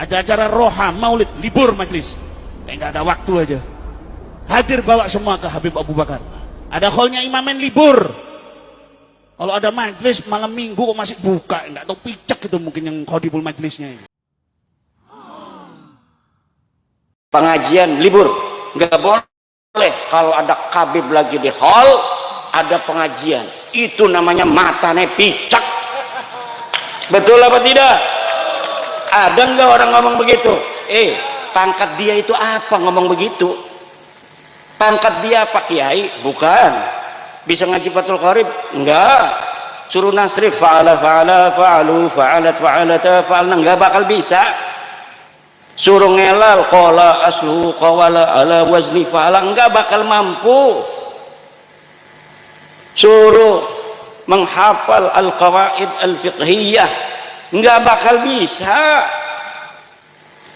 Ada acara roha, maulid, libur majelis. Kayak nggak ada waktu aja. Hadir bawa semua ke Habib Abu Bakar. Ada hallnya imamen libur. Kalau ada majelis malam minggu kok masih buka, nggak tahu picek itu mungkin yang khodibul majelisnya. Pengajian libur, nggak boleh. Kalau ada kabib lagi di hall, ada pengajian, itu namanya matane picek. Betul apa tidak? Ada nggak orang ngomong begitu? Pangkat dia itu apa ngomong begitu? Pangkat dia apa kiai? Bukan. Bisa ngaji Fathul Qarib? Enggak. Suruh nasrif fa'ala fa'ala fa'alu fa'alat fa'alata fa'alna, enggak bakal bisa. Suruh ngelal qala aslu qawala ala wazni fa'ala, enggak bakal mampu. Suruh menghafal al-qawaid al-fiqhiyah, enggak bakal bisa.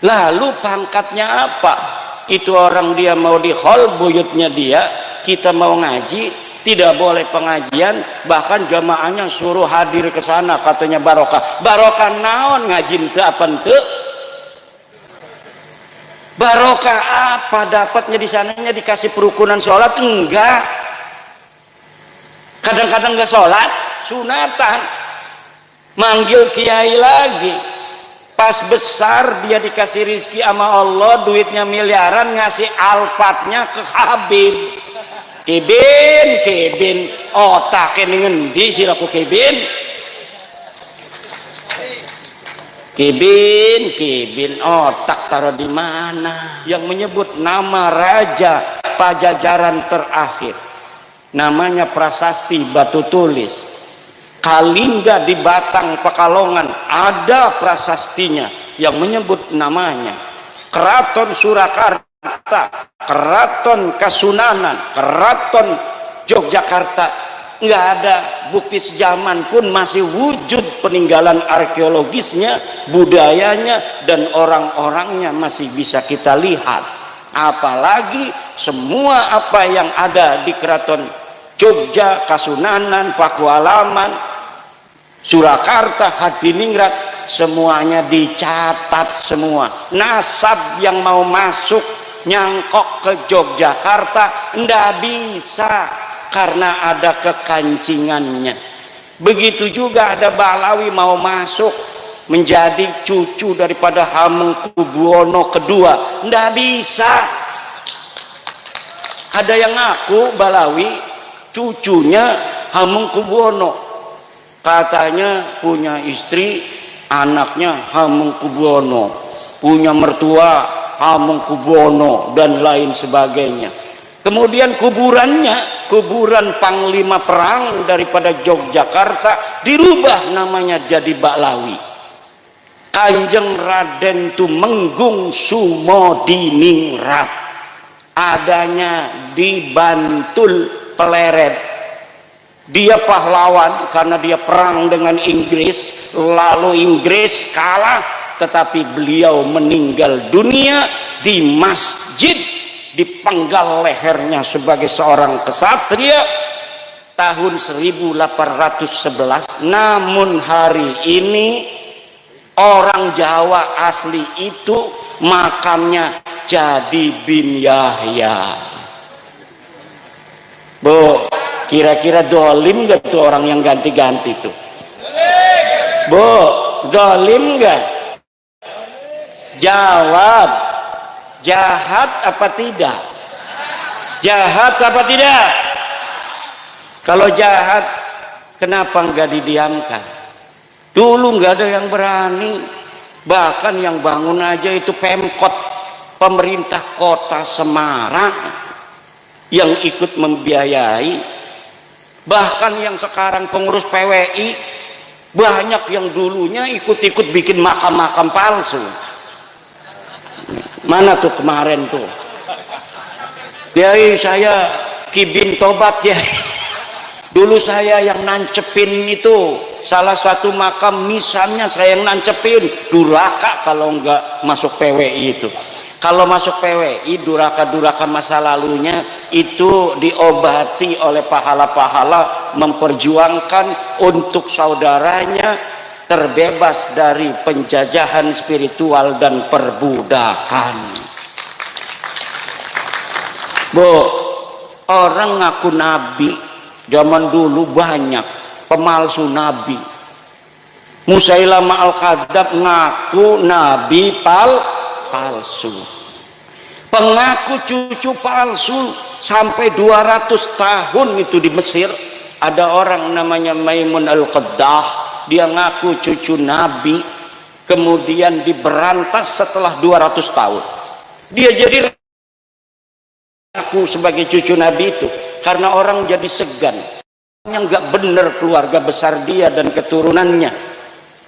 Lalu pangkatnya apa? Itu orang dia mau di hall buyutnya dia, kita mau ngaji, tidak boleh pengajian, bahkan jamaahnya suruh hadir ke sana, katanya barokah. Barokah naon ngajin teu apa teu? Barokah apa dapatnya di sananya? Dikasih perukunan sholat? Enggak. Kadang-kadang enggak sholat, sunatan. Manggil kiai lagi. Pas besar dia dikasih rizki sama Allah, duitnya miliaran, ngasih alfatnya ke Habib. Kebin, otaknya ngendi sih laku kebin? Kebin, otak taruh di mana? Yang menyebut nama raja Pajajaran terakhir, namanya Prasasti Batu Tulis. Kalingga di Batang Pekalongan ada prasastinya yang menyebut namanya. Keraton Surakarta, Keraton Kasunanan, Keraton Yogyakarta, nggak ada bukti sejaman pun masih wujud peninggalan arkeologisnya, budayanya, dan orang-orangnya masih bisa kita lihat. Apalagi semua apa yang ada di Keraton Jogja, Kasunanan, Pakualaman, Surakarta, Hadiningrat, semuanya dicatat semua. Nasab yang mau masuk nyangkok ke Yogyakarta ndak bisa karena ada kekancingannya. Begitu juga ada Balawi mau masuk menjadi cucu daripada Hamengkubuwono II, ndak bisa. Ada yang ngaku Balawi cucunya Hamengkubuwono, katanya punya istri anaknya Hamengkubuwono, punya mertua Hamengkubuwono, dan lain sebagainya. Kemudian kuburannya, kuburan panglima perang daripada Yogyakarta, dirubah namanya jadi Baklawi. Kanjeng Raden Tumenggung Sumodiningrat adanya di Bantul Pleret. Dia pahlawan karena dia perang dengan Inggris, lalu Inggris kalah, tetapi beliau meninggal dunia di masjid, dipenggal lehernya sebagai seorang kesatria tahun 1811. Namun hari ini orang Jawa asli itu makamnya jadi bin Yahya. Bu, kira-kira dolim gak tuh orang yang ganti-ganti tuh? Bu, dolim gak? Jawab. Jahat apa tidak? Jahat apa tidak? Kalau jahat, kenapa nggak didiamkan? Dulu nggak ada yang berani. Bahkan yang bangun aja itu Pemkot, pemerintah kota Semarang yang ikut membiayai. Bahkan yang sekarang pengurus PWI banyak yang dulunya ikut-ikut bikin makam-makam palsu. Mana tuh kemarin tuh? Kiai saya Kibin Tobat ya. Dulu saya yang nancepin itu salah satu makam misalnya, saya yang nancepin. Duraka kalau nggak masuk PWI itu. Kalau masuk PWI, duraka-duraka masa lalunya itu diobati oleh pahala-pahala memperjuangkan untuk saudaranya, terbebas dari penjajahan spiritual dan perbudakan. Bu, orang ngaku nabi zaman dulu banyak, pemalsu nabi. Musailama al-Kadzab ngaku nabi palsu. Pengaku cucu palsu sampai 200 tahun itu di Mesir. Ada orang namanya Maimun al-Qaddah, dia ngaku cucu nabi, kemudian diberantas setelah 200 tahun. Dia jadi aku sebagai cucu nabi itu karena orang jadi segan. Yang nggak benar keluarga besar dia dan keturunannya.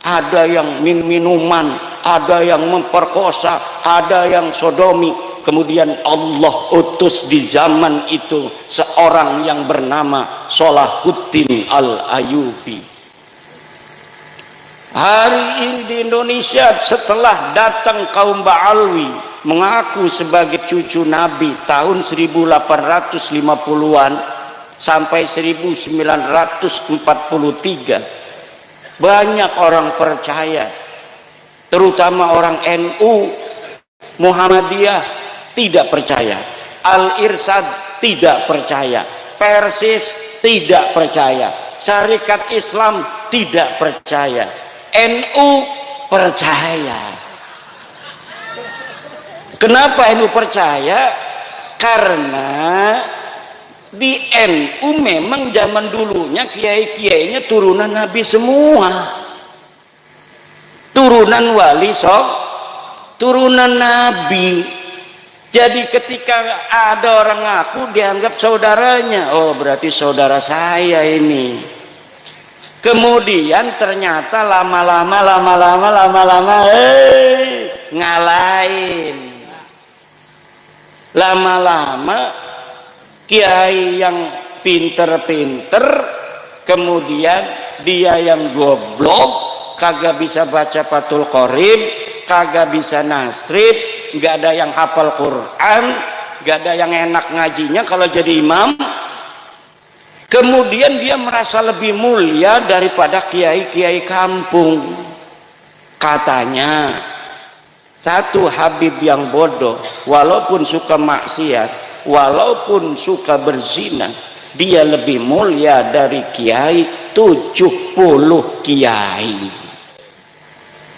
Ada yang minuman, ada yang memperkosa, ada yang sodomi. Kemudian Allah utus di zaman itu seorang yang bernama Salahuddin Al-Ayyubi. Hari ini di Indonesia setelah datang kaum Ba'alwi mengaku sebagai cucu Nabi tahun 1850-an sampai 1943, banyak orang percaya, terutama orang NU, Muhammadiyah tidak percaya, Al-Irsyad tidak percaya, Persis tidak percaya, Syarikat Islam tidak percaya, NU percaya. Kenapa NU percaya? Karena di NU memang zaman dulunya kiai-kiainya turunan Nabi semua, turunan wali turunan Nabi. Jadi ketika ada orang ngaku dianggap saudaranya, oh berarti saudara saya ini. Kemudian ternyata lama-lama ngalahin. Lama-lama kiai yang pinter-pinter, kemudian dia yang goblok, kagak bisa baca Fathul Qorib, kagak bisa nasrib, nggak ada yang hafal Quran, nggak ada yang enak ngajinya kalau jadi imam. Kemudian dia merasa lebih mulia daripada kiai-kiai kampung. Katanya satu Habib yang bodoh, walaupun suka maksiat, walaupun suka berzina, dia lebih mulia dari kiai 70 kiai.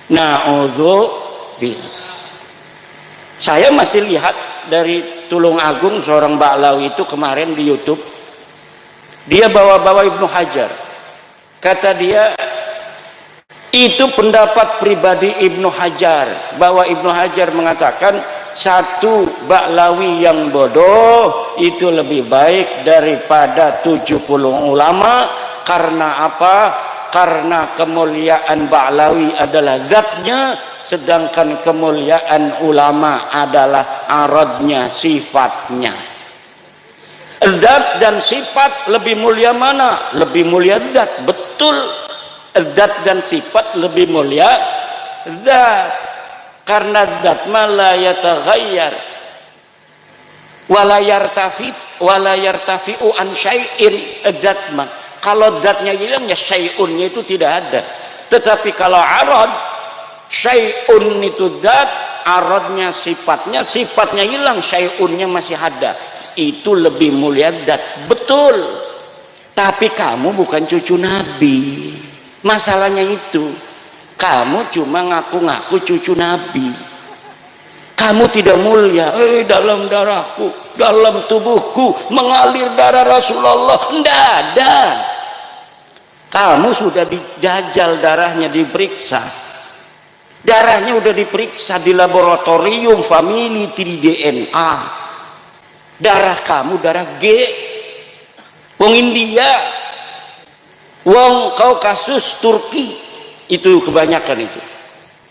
Na'udzubillah. Saya masih lihat dari Tulungagung seorang Ba'lawi itu kemarin di YouTube, dia bawa-bawa Ibnu Hajar. Kata dia, itu pendapat pribadi Ibnu Hajar, bahwa Ibnu Hajar mengatakan satu Ba'lawi yang bodoh itu lebih baik daripada 70 ulama. Karena apa? Karena kemuliaan Ba'lawi adalah zatnya, sedangkan kemuliaan ulama adalah aradnya, sifatnya. Zat dan sifat lebih mulia mana? Lebih mulia zat, betul. Zat dan sifat lebih mulia zat. Karena zat ma la yataghayyar wala yartafi'u an syai'in. Zat ma, kalau zatnya hilang ya syai'unnya itu tidak ada. Tetapi kalau arad, syai'un itu zat, aradnya sifatnya hilang, syai'unnya masih ada. Itu lebih mulia zat, betul. Tapi kamu bukan cucu Nabi. Masalahnya itu, kamu cuma ngaku-ngaku cucu Nabi. Kamu tidak mulia. Dalam darahku, dalam tubuhku mengalir darah Rasulullah. Tidak ada. Kamu sudah dijajal darahnya, diperiksa. Darahnya udah diperiksa di laboratorium family 3DNA. Darah kamu darah G. Wong India, wong Kaukasus, Turki, itu kebanyakan itu.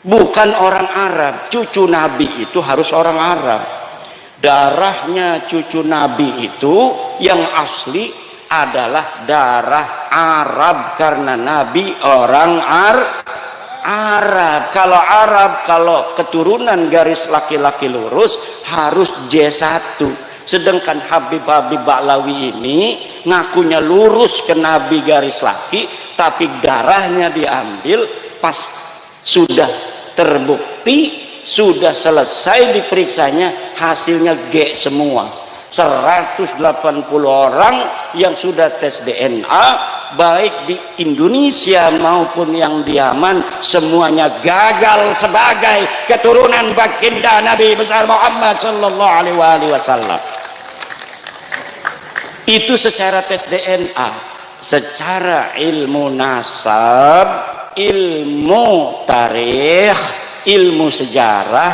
Bukan orang Arab. Cucu Nabi itu harus orang Arab. Darahnya cucu Nabi itu yang asli adalah darah Arab, karena Nabi orang Arab. Kalau Arab, kalau keturunan garis laki-laki lurus harus J1. Sedangkan Habib Ba'lawi ini ngakunya lurus ke Nabi garis laki, tapi darahnya diambil pas sudah terbukti, sudah selesai diperiksanya, hasilnya G semua. 180 orang yang sudah tes DNA, baik di Indonesia maupun yang di Yaman, semuanya gagal sebagai keturunan baginda Nabi besar Muhammad sallallahu alaihi wasallam. Itu secara tes DNA. Secara ilmu nasab, ilmu tarikh, ilmu sejarah,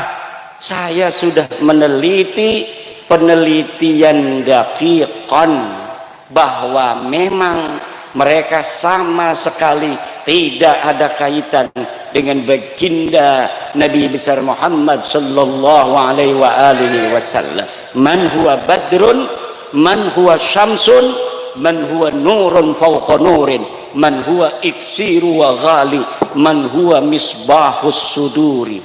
saya sudah meneliti penelitian daqiqan bahwa memang mereka sama sekali tidak ada kaitan dengan baginda Nabi besar Muhammad sallallahu alaihi wasallam. Man huwa badrun, man huwa syamsun, man huwa nurun fawqa nurin, man huwa iksiru wa ghali, man huwa misbahus suduri.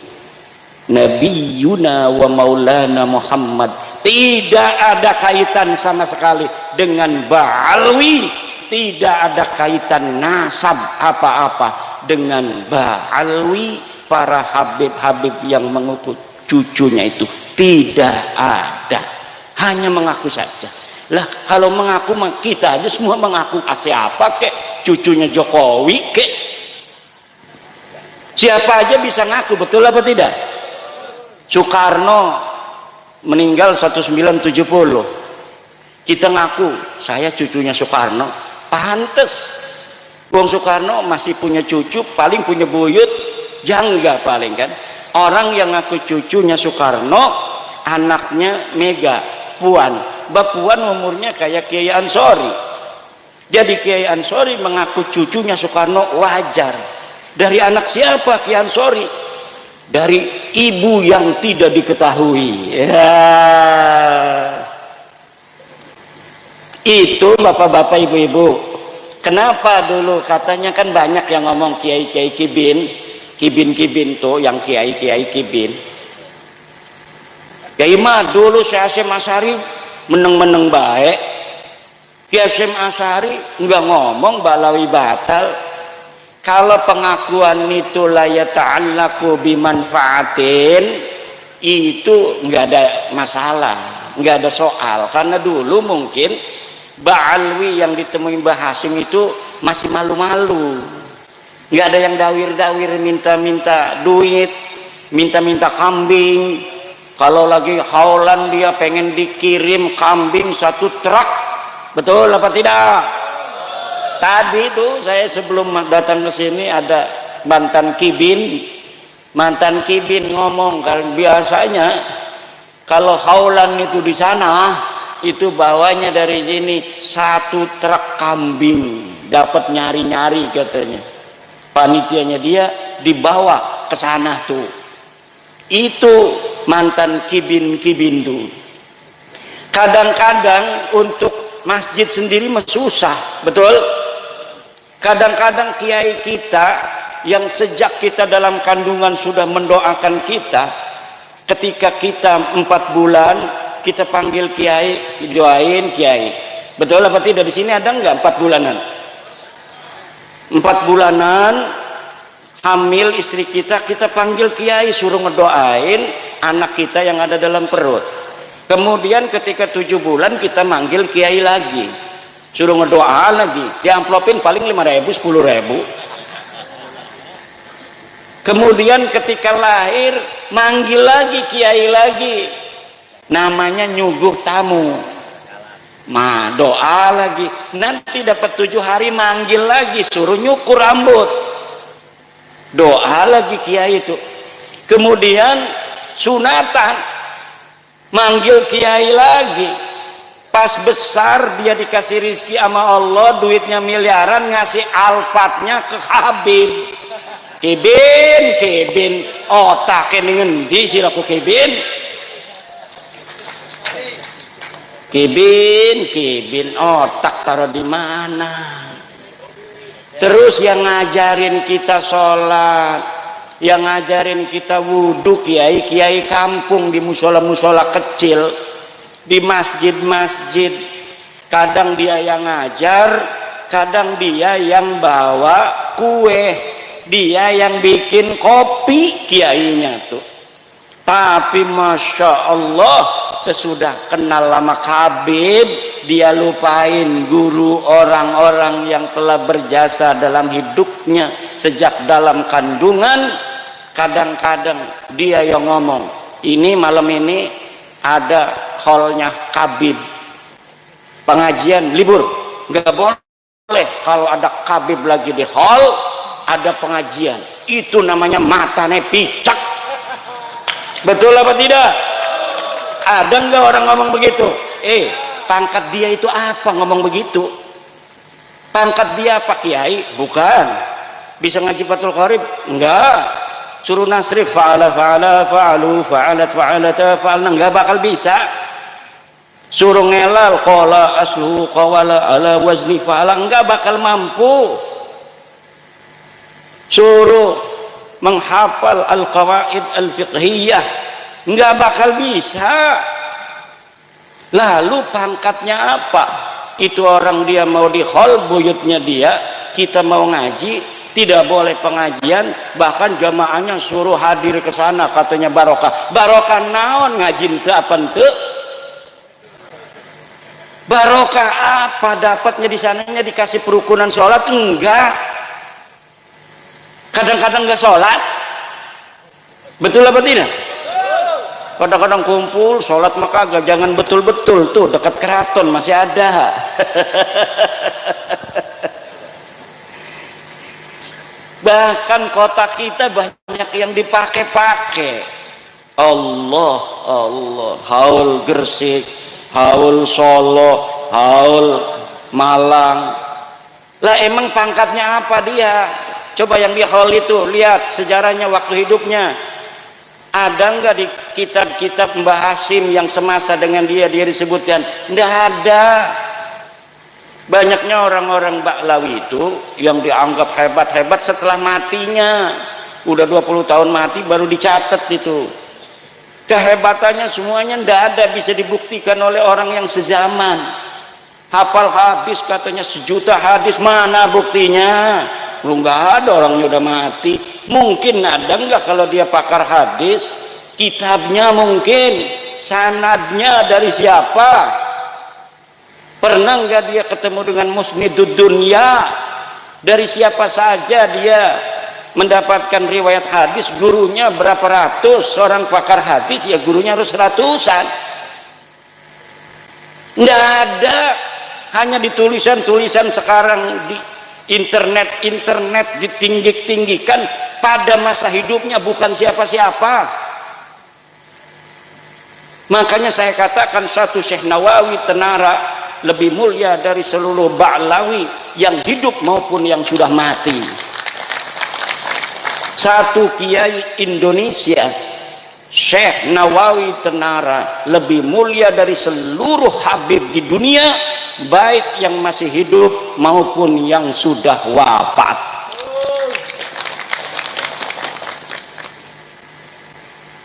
Nabiyuna wa maulana Muhammad tidak ada kaitan sama sekali dengan Ba'alwi, tidak ada kaitan nasab apa-apa dengan Ba'alwi. Para habib-habib yang mengutus cucunya itu tidak ada, hanya mengaku saja. Lah kalau mengaku kita aja semua mengaku, siapa kek cucunya Jokowi kek, siapa aja bisa ngaku, betul apa tidak? Soekarno meninggal 1970, kita ngaku saya cucunya Soekarno, pantes. Wong Soekarno masih punya cucu, paling punya buyut, jangga paling kan. Orang yang ngaku cucunya Soekarno, anaknya Mega, Puan. Mbak Puan umurnya kayak Kiai Ansori. Jadi Kiai Ansori mengaku cucunya Soekarno, wajar. Dari anak siapa Kiai Ansori? Dari ibu yang tidak diketahui. Ya. Itu bapak-bapak, ibu-ibu. Kenapa dulu katanya kan banyak yang ngomong Kiai-Kiai Kibin tuh yang Kiai-Kiai Kibin. Kiai mah dulu Syekh Hasyim Asy'ari meneng-meneng baik. Kiai Hasyim Asy'ari enggak ngomong balawi batal. Kalau pengakuan itu la yata'allaku bimanfaatin, itu enggak ada masalah, enggak ada soal. Karena dulu mungkin Ba'alwi yang ditemui Mbah Hasyim itu masih malu-malu. Enggak ada yang dawir-dawir minta-minta duit, minta-minta kambing. Kalau lagi haulan dia pengen dikirim kambing 1 truk, betul apa tidak? Tadi tuh saya sebelum datang ke sini ada mantan kibin ngomong, kalau biasanya kalau haulan itu di sana itu bawanya dari sini 1 truk kambing, dapat nyari-nyari katanya. Panitianya dia dibawa ke sana tuh. Itu mantan kibin tuh. Kadang-kadang untuk masjid sendiri susah, betul? Kadang-kadang kiai kita yang sejak kita dalam kandungan sudah mendoakan kita, ketika kita 4 bulan kita panggil kiai, doain kiai. Betul apa tidak? Di sini ada enggak 4 bulanan? 4 bulanan hamil istri kita panggil kiai, suruh ngedoain anak kita yang ada dalam perut. Kemudian ketika 7 bulan kita manggil kiai lagi, suruh ngedoa lagi, diamplopin paling 5.000 10.000. Kemudian ketika lahir manggil lagi kiai lagi, namanya nyuguh tamu, doa lagi. Nanti dapat 7 hari manggil lagi, suruh nyukur rambut, doa lagi kiai itu. Kemudian sunatan, manggil kiai lagi. Pas besar dia dikasih rizki sama Allah, duitnya miliaran, ngasih alfatnya ke Habib. Kibin otaknya ngendi sih laku kibin otak taruh di mana? Terus yang ngajarin kita sholat, yang ngajarin kita wudhu, kiai kampung di musola-musola kecil, di masjid-masjid. Kadang dia yang ngajar, kadang dia yang bawa kue. dia yang bikin kopi kiainya tuh. Tapi Masya Allah, sesudah kenal lama Habib, dia lupain guru orang-orang yang telah berjasa dalam hidupnya sejak dalam kandungan. Kadang-kadang dia yang ngomong, ini malam ini ada hallnya Habib, pengajian libur, nggak boleh kalau ada Habib lagi di hall, ada pengajian, itu namanya matane picak. Betul apa tidak? Ada nggak orang ngomong begitu? Pangkat dia itu apa ngomong begitu? Pangkat dia apa kiai? Bukan. Bisa ngaji Fathul Qorib? Enggak. Suruh nasrif fa'ala fa'ala fa'alu fa'alat fa'alata fa'alna, enggak bakal bisa. Suruh ngelal qala aslu qawala ala wazni fa'ala, enggak bakal mampu. Suruh menghafal al-qawaid al-fiqhiyah, nggak bakal bisa. Lalu pangkatnya apa? Itu orang dia mau di hall buyutnya dia, kita mau ngaji, tidak boleh pengajian, bahkan jamaahnya suruh hadir ke sana, katanya barokah. Barokah naon ngaji ente apa ente? Barokah apa dapatnya di sananya? Dikasih perukunan sholat? Enggak. Kadang-kadang nggak sholat, betul apa tidak? Kadang-kadang kumpul sholat maka agak, jangan betul-betul tuh dekat keraton masih ada. Bahkan kota kita banyak yang dipakai-pakai. Allah, haul Gresik, haul Solo, haul Malang. Lah emang pangkatnya apa dia? Coba yang di hall itu lihat sejarahnya waktu hidupnya. Ada nggak di kitab-kitab Mbah Hasim yang semasa dengan dia disebutkan? Nggak ada. Banyaknya orang-orang Baklawi itu yang dianggap hebat-hebat setelah matinya. Udah 20 tahun mati baru dicatat itu. Kehebatannya semuanya nggak ada bisa dibuktikan oleh orang yang sezaman. Hafal hadis katanya 1 juta hadis, mana buktinya? Belum, nggak ada, orangnya udah mati. Mungkin ada nggak kalau dia pakar hadis? Kitabnya mungkin, sanadnya dari siapa? Pernah nggak dia ketemu dengan musnidud dunya? Dari siapa saja dia mendapatkan riwayat hadis? Gurunya berapa ratus? Seorang pakar hadis ya gurunya harus ratusan. Nggak ada, hanya di tulisan-tulisan sekarang di internet ditinggi-tinggikan. Pada masa hidupnya bukan siapa-siapa. Makanya saya katakan satu Syekh Nawawi Tenara lebih mulia dari seluruh Ba'lawi yang hidup maupun yang sudah mati. Satu kiai Indonesia Syekh Nawawi Tenara lebih mulia dari seluruh habib di dunia, baik yang masih hidup maupun yang sudah wafat.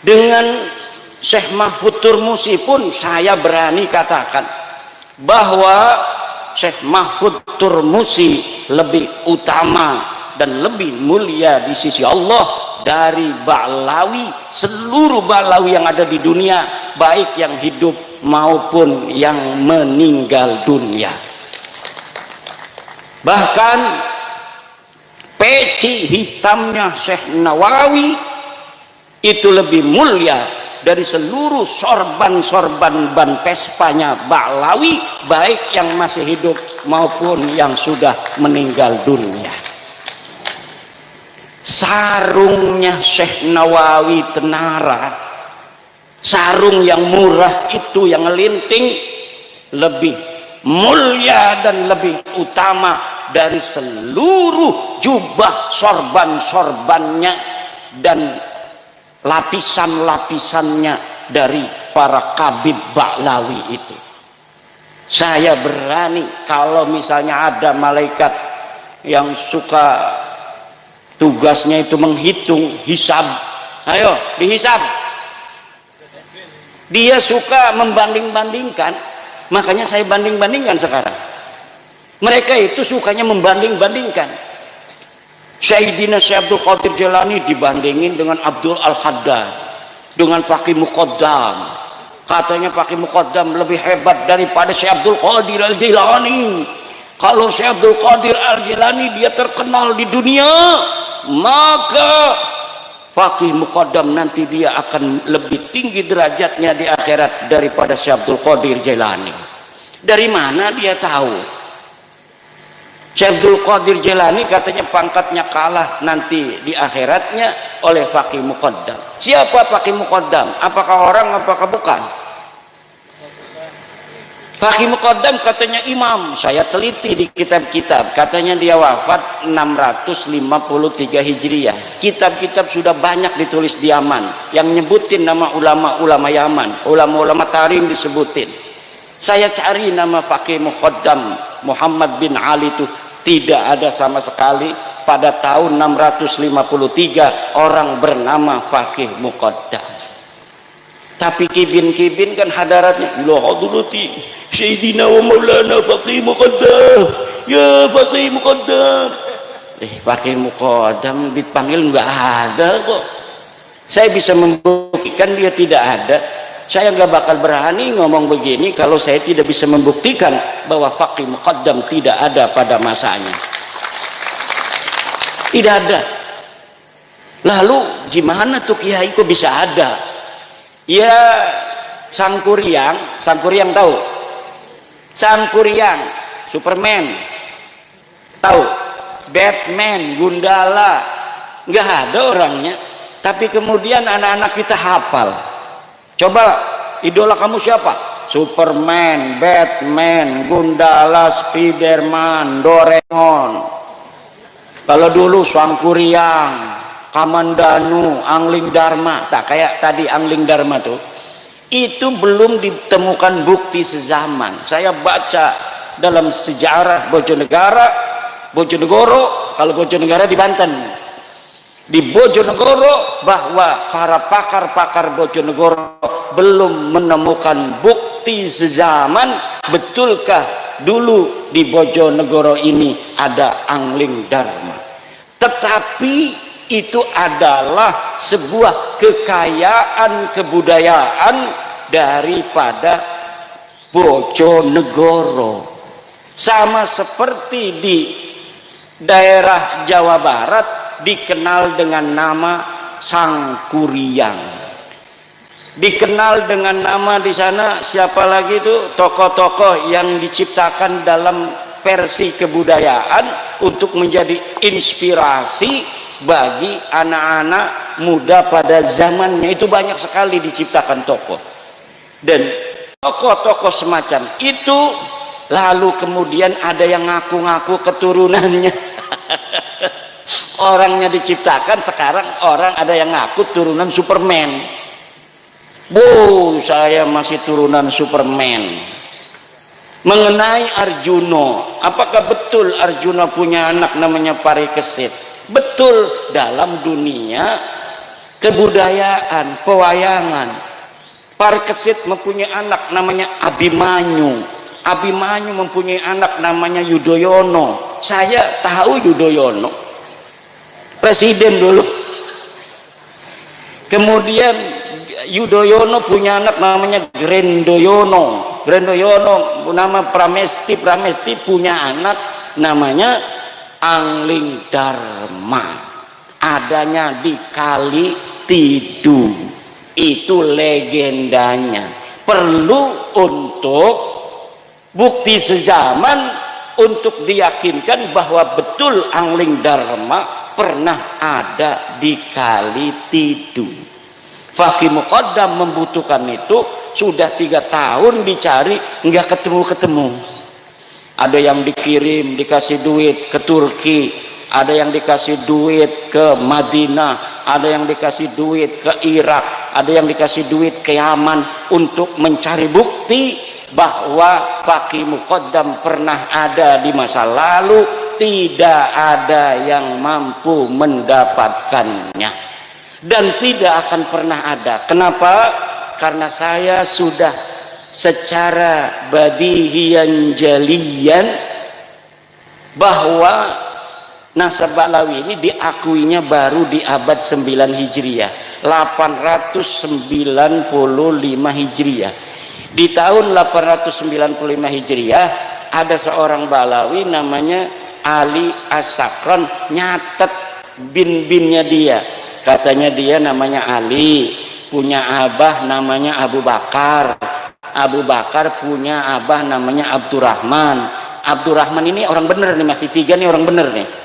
Dengan Syekh Mahfud Turmusi pun saya berani katakan bahwa Syekh Mahfud Turmusi lebih utama dan lebih mulia di sisi Allah dari Ba'lawi, seluruh Ba'lawi yang ada di dunia, baik yang hidup maupun yang meninggal dunia. Bahkan peci hitamnya Syekh Nawawi itu lebih mulia dari seluruh sorban-sorban ban pespanya Ba'lawi, baik yang masih hidup maupun yang sudah meninggal dunia. Sarungnya Syekh Nawawi Tenara, sarung yang murah itu, yang linting, lebih mulia dan lebih utama dari seluruh jubah sorban-sorbannya dan lapisan-lapisannya dari para kabib Ba'lawi itu. Saya berani kalau misalnya ada malaikat yang suka tugasnya itu menghitung, hisab, ayo dihisab. Dia suka membanding-bandingkan, makanya saya banding-bandingkan sekarang. Mereka itu sukanya membanding-bandingkan. Sayyidina Syekh Abdul Qadir Jailani dibandingin dengan Abdul Al-Haddad, dengan Faqih Muqaddam. Katanya Faqih Muqaddam lebih hebat daripada Syekh Abdul Qadir Al-Jailani. Kalau Syekh Abdul Qadir Al-Jailani dia terkenal di dunia, maka Faqih Muqaddam nanti dia akan lebih tinggi derajatnya di akhirat daripada Syekh Abdul Qadir Jailani. Dari mana dia tahu? Syekh Abdul Qadir Jailani katanya pangkatnya kalah nanti di akhiratnya oleh Faqih Muqaddam. Siapa Faqih Muqaddam? Apakah orang, apakah bukan? Faqih Muqaddam katanya imam. Saya teliti di kitab-kitab, katanya dia wafat 653 Hijriah. Kitab-kitab sudah banyak ditulis di Yaman yang nyebutin nama ulama-ulama Yaman, ulama-ulama Tarim disebutin. Saya cari nama Faqih Muqaddam Muhammad bin Ali itu tidak ada sama sekali. Pada tahun 653 orang bernama Faqih Muqaddam. Tapi kibin-kibin kan hadaratnya la hadrati Sayyidina wa Maulana Faqih Muqaddam, ya Faqih Muqaddam. Faqih Muqaddam dipanggil nggak ada kok. Saya bisa membuktikan dia tidak ada. Saya nggak bakal berani ngomong begini kalau saya tidak bisa membuktikan bahwa Faqih Muqaddam tidak ada pada masanya. Tidak ada. Lalu gimana tuh kiai kok bisa ada? Ya Sangkuriang tahu? Sangkuriang, Superman, tahu? Batman, Gundala, nggak ada orangnya. Tapi kemudian anak-anak kita hafal. Coba idola kamu siapa? Superman, Batman, Gundala, Spiderman, Doraemon. Kalau dulu Sangkuriang, Kamandanu, Angling Dharma, tak kayak tadi Angling Dharma tuh, itu belum ditemukan bukti sezaman. Saya baca dalam sejarah Bojonegoro, kalau Bojonegoro di Banten, di Bojonegoro, bahwa para pakar-pakar Bojonegoro belum menemukan bukti sezaman betulkah dulu di Bojonegoro ini ada Angling Dharma. Tetapi itu adalah sebuah kekayaan kebudayaan daripada Bojonegoro. Sama seperti di daerah Jawa Barat dikenal dengan nama Sangkuriang. Dikenal dengan nama di sana siapa lagi itu tokoh-tokoh yang diciptakan dalam versi kebudayaan untuk menjadi inspirasi bagi anak-anak muda pada zamannya. Itu banyak sekali diciptakan tokoh, dan tokoh-tokoh semacam itu lalu kemudian ada yang ngaku-ngaku keturunannya. Orangnya diciptakan, sekarang orang ada yang ngaku turunan Superman. Saya masih turunan Superman. Mengenai Arjuno, apakah betul Arjuna punya anak namanya Parikesit? Betul, dalam dunia kebudayaan, pewayangan, Parikesit mempunyai anak namanya Abimanyu. Abimanyu mempunyai anak namanya Yudhoyono. Saya tahu Yudhoyono, presiden dulu. Kemudian Yudhoyono punya anak namanya Grendoyono. Grendoyono nama Pramesti. Pramesti punya anak namanya Angling Dharma. Adanya di Kali Tidu. Itu legendanya. Perlu untuk bukti sezaman untuk diyakinkan bahwa betul Angling Dharma pernah ada di Kali Tidu. Faqih Muqaddam membutuhkan itu sudah 3 tahun dicari, nggak ketemu. Ada yang dikirim dikasih duit ke Turki, ada yang dikasih duit ke Madinah, ada yang dikasih duit ke Irak, ada yang dikasih duit ke Yaman untuk mencari bukti bahwa Faqih Muqaddam pernah ada di masa lalu. Tidak ada yang mampu mendapatkannya dan tidak akan pernah ada. Kenapa? Karena saya sudah secara badihian jalian bahwa Nasab Ba'lawi ini diakuinya baru di abad 9 Hijriah, 895 Hijriah. Di tahun 895 Hijriah ada seorang Ba'lawi namanya Ali As-Sakran, nyatet bin-binnya dia. Katanya dia namanya Ali, punya abah namanya Abu Bakar. Abu Bakar punya abah namanya Abdurrahman. Abdurrahman ini orang bener nih, masih 3 nih orang bener nih.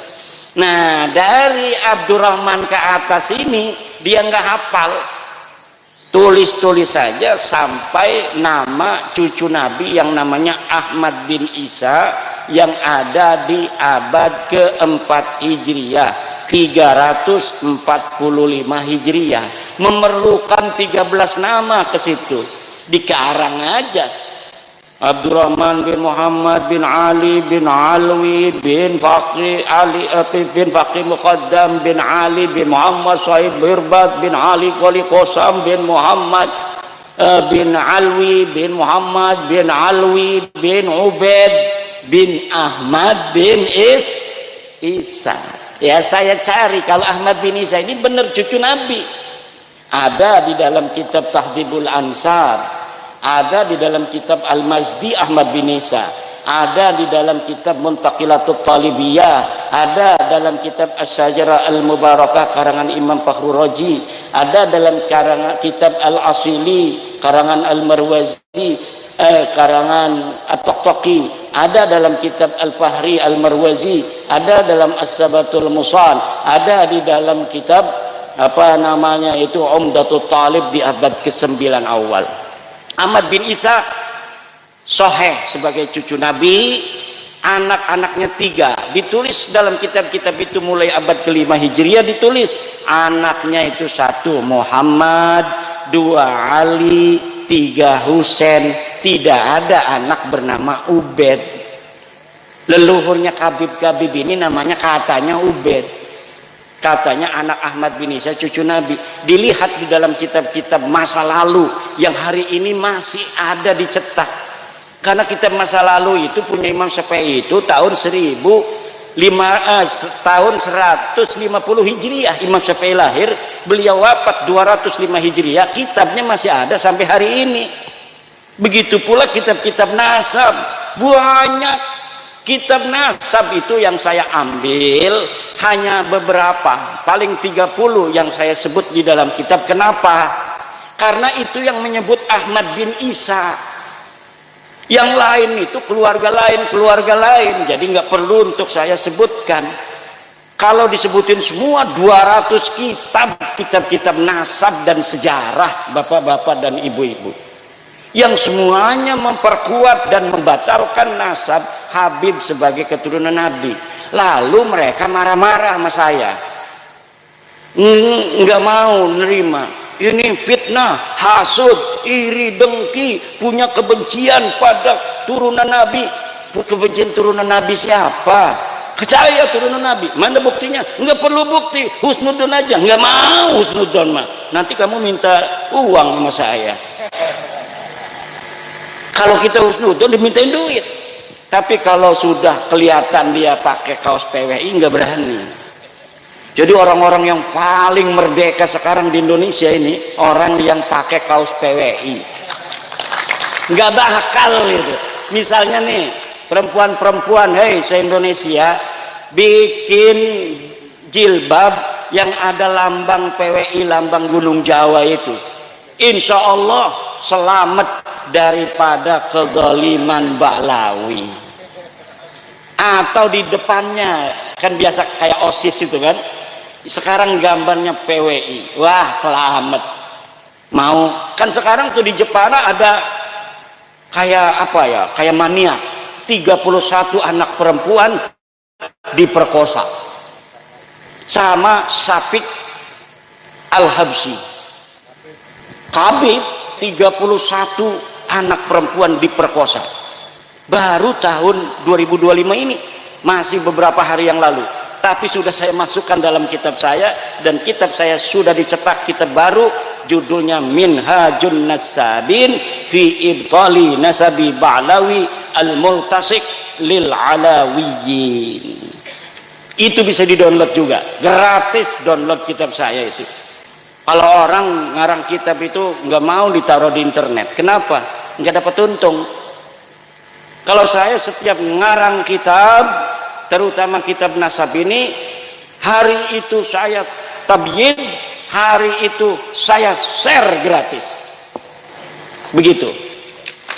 Nah, dari Abdurrahman ke atas ini dia nggak hafal, tulis-tulis saja sampai nama cucu Nabi yang namanya Ahmad bin Isa yang ada di abad keempat Hijriah, 345 Hijriah, memerlukan 13 nama ke situ, dikarang aja. Abdurrahman bin Muhammad bin Ali bin Alwi bin Faqih Ali bin Faqih Muqaddam bin Ali bin Muhammad Sahib Birbat bin Ali Qali Qosam bin Muhammad bin Alwi bin Muhammad bin Alwi bin Ubaid bin Ahmad bin Isa. Ya, saya cari kalau Ahmad bin Isa ini benar cucu Nabi. Ada di dalam kitab Tahdhibul Ansar, ada di dalam kitab Al-Mazdi Ahmad bin Isa, ada di dalam kitab Muntaqilatut Talibiyah, ada dalam kitab Asy-Syajarah Al-Mubarakah karangan Imam Fakhrur Razi, ada dalam karangan kitab Al-Asili karangan Al-Marwazi, karangan At-Taqi, ada dalam kitab Al-Fahri Al-Marwazi, ada dalam As-Sabatul Musal, ada di dalam kitab apa namanya itu Umdatut Talib di abad ke-9 awal. Ahmad bin Isa sahih sebagai cucu Nabi, anak-anaknya 3, ditulis dalam kitab-kitab itu mulai abad ke-5 Hijriah, ditulis anaknya itu 1 Muhammad, 2 Ali, 3 Husain, tidak ada anak bernama Ubaid. Leluhurnya Khabib ini namanya katanya Ubaid. Katanya anak Ahmad bin Isa cucu Nabi. Dilihat di dalam kitab-kitab masa lalu yang hari ini masih ada dicetak. Karena kitab masa lalu itu punya Imam Syafi'i itu tahun 150 Hijriah Imam Syafi'i lahir, beliau wafat 205 Hijriah, kitabnya masih ada sampai hari ini. Begitu pula kitab-kitab nasab, banyak. Kitab nasab itu yang saya ambil hanya beberapa, paling 30 yang saya sebut di dalam kitab. Kenapa? Karena itu yang menyebut Ahmad bin Isa. Yang lain itu keluarga lain, jadi nggak perlu untuk saya sebutkan. Kalau disebutin semua 200 kitab nasab dan sejarah bapak-bapak dan ibu-ibu, yang semuanya memperkuat dan membatalkan nasab Habib sebagai keturunan Nabi. Lalu mereka marah-marah sama saya, nggak mau nerima. Ini fitnah, hasud, iri, dengki, punya kebencian pada turunan Nabi. Kebencian turunan Nabi siapa? Saya turunan Nabi. Mana buktinya? Nggak perlu bukti, husnudon aja. Nggak mau husnudon mah. Nanti kamu minta uang sama saya. Kalau kita husnudon dimintain duit. Tapi kalau sudah kelihatan dia pakai kaos PWI nggak berani. Jadi orang-orang yang paling merdeka sekarang di Indonesia ini orang yang pakai kaos PWI. Nggak bakal gitu. Misalnya nih perempuan-perempuan, hei se-Indonesia bikin jilbab yang ada lambang PWI, lambang Gunung Jawa itu. Insya Allah selamat daripada kezaliman Ba'lawi. Atau di depannya kan biasa kayak OSIS itu kan, sekarang gambarnya PWI. Wah, selamat. Mau kan sekarang tuh di Jepara ada kayak apa ya, kayak mania 31 anak perempuan diperkosa sama Syafiq Al-Habsyi. Khabib 31 anak perempuan diperkosa baru tahun 2025 ini, masih beberapa hari yang lalu. Tapi sudah saya masukkan dalam kitab saya, dan kitab saya sudah dicetak, kitab baru, judulnya Minhajun Nasabin fi Ibtali Nasabi Ba'lawi Al-Multasik lil Alawiyin. Itu bisa di-download juga, gratis download kitab saya itu. Kalau orang ngarang kitab itu nggak mau ditaruh di internet, kenapa? Nggak dapat untung. Kalau saya setiap ngarang kitab, terutama kitab nasab ini, hari itu saya tabyin, hari itu saya share gratis. Begitu.